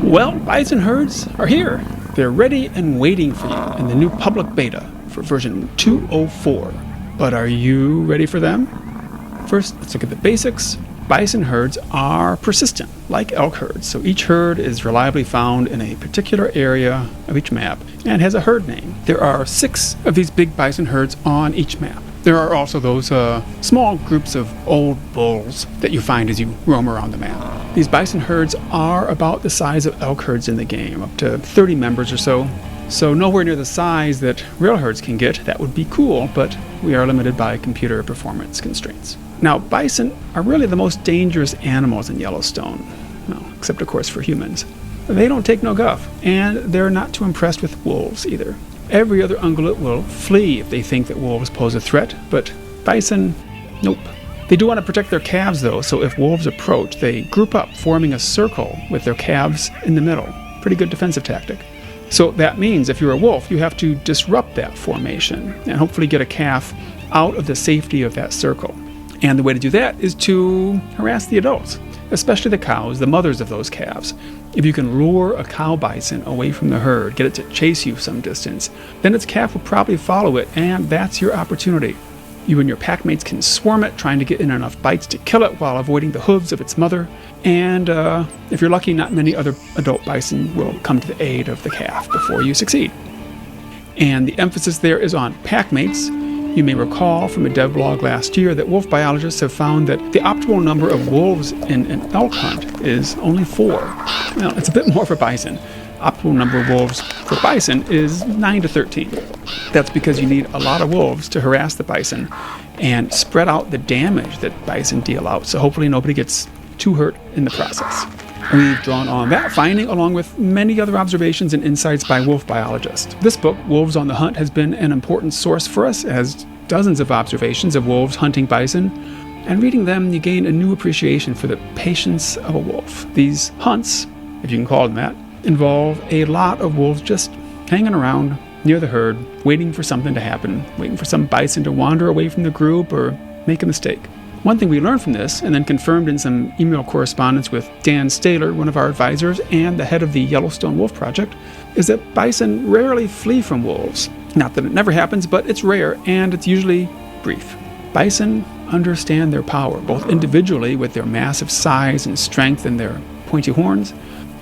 Well, bison herds are here. They're ready and waiting for you in the new public beta for version 2.04. But are you ready for them? First, let's look at the basics. Bison herds are persistent, like elk herds, so each herd is reliably found in a particular area of each map and has a herd name. There are 6 of these big bison herds on each map. There are also those small groups of old bulls that you find as you roam around the map. These bison herds are about the size of elk herds in the game, up to 30 members or so. So nowhere near the size that real herds can get. That would be cool, but we are limited by computer performance constraints. Now, bison are really the most dangerous animals in Yellowstone. Well, except of course for humans. They don't take no guff, and they're not too impressed with wolves either. Every other ungulate will flee if they think that wolves pose a threat, but bison, nope. They do want to protect their calves though, so if wolves approach, they group up, forming a circle with their calves in the middle. Pretty good defensive tactic. So that means if you're a wolf, you have to disrupt that formation and hopefully get a calf out of the safety of that circle. And the way to do that is to harass the adults, especially the cows, the mothers of those calves. If you can lure a cow bison away from the herd, get it to chase you some distance, then its calf will probably follow it, and that's your opportunity. You and your packmates can swarm it, trying to get in enough bites to kill it while avoiding the hooves of its mother. And if you're lucky, not many other adult bison will come to the aid of the calf before you succeed. And the emphasis there is on packmates. You may recall from a devlog last year that wolf biologists have found that the optimal number of wolves in an elk hunt is only 4. Well, it's a bit more for bison. Optimal number of wolves for bison is 9 to 13. That's because you need a lot of wolves to harass the bison and spread out the damage that bison deal out, so hopefully nobody gets too hurt in the process. We've drawn on that finding along with many other observations and insights by wolf biologists. This book, Wolves on the Hunt, has been an important source for us, as dozens of observations of wolves hunting bison, and reading them you gain a new appreciation for the patience of a wolf. These hunts, if you can call them that, involve a lot of wolves just hanging around near the herd, waiting for something to happen, waiting for some bison to wander away from the group or make a mistake. One thing we learned from this, and then confirmed in some email correspondence with Dan Staler, one of our advisors and the head of the Yellowstone Wolf Project, is that bison rarely flee from wolves. Not that it never happens, but it's rare, and it's usually brief. Bison understand their power, both individually with their massive size and strength and their pointy horns,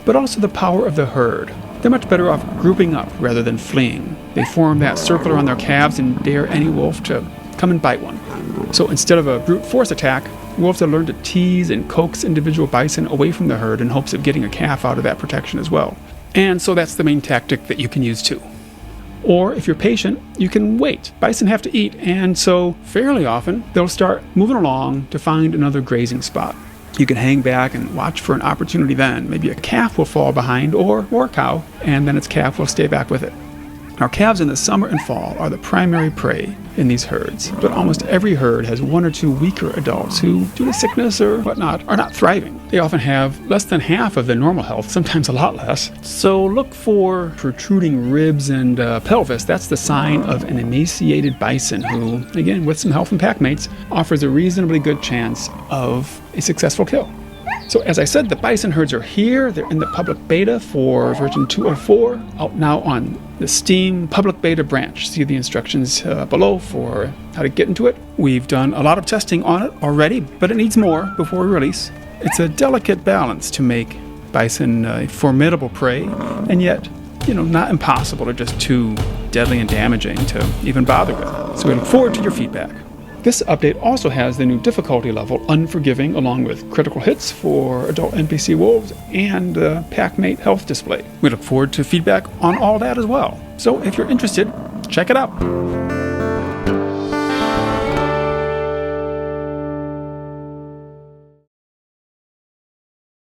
but also the power of the herd. They're much better off grouping up rather than fleeing. They form that circle around their calves and dare any wolf to come and bite one. So instead of a brute force attack, wolves have learned to tease and coax individual bison away from the herd in hopes of getting a calf out of that protection as well. And so that's the main tactic that you can use too. Or if you're patient, you can wait. Bison have to eat, and so fairly often they'll start moving along to find another grazing spot. You can hang back and watch for an opportunity then. Maybe a calf will fall behind, or a cow, and then its calf will stay back with it. Our calves in the summer and fall are the primary prey in these herds, but almost every herd has 1 or 2 weaker adults who, due to sickness or whatnot, are not thriving. They often have less than half of their normal health, sometimes a lot less. So look for protruding ribs and pelvis. That's the sign of an emaciated bison who, again, with some help from packmates, offers a reasonably good chance of a successful kill. So as I said, the bison herds are here. They're in the public beta for version 2.04, out now on the Steam public beta branch. See the instructions below for how to get into it. We've done a lot of testing on it already, but it needs more before we release. It's a delicate balance to make bison a formidable prey, and yet, not impossible or just too deadly and damaging to even bother with. So we look forward to your feedback. This update also has the new difficulty level, Unforgiving, along with critical hits for adult NPC wolves and the packmate health display. We look forward to feedback on all that as well. So if you're interested, check it out.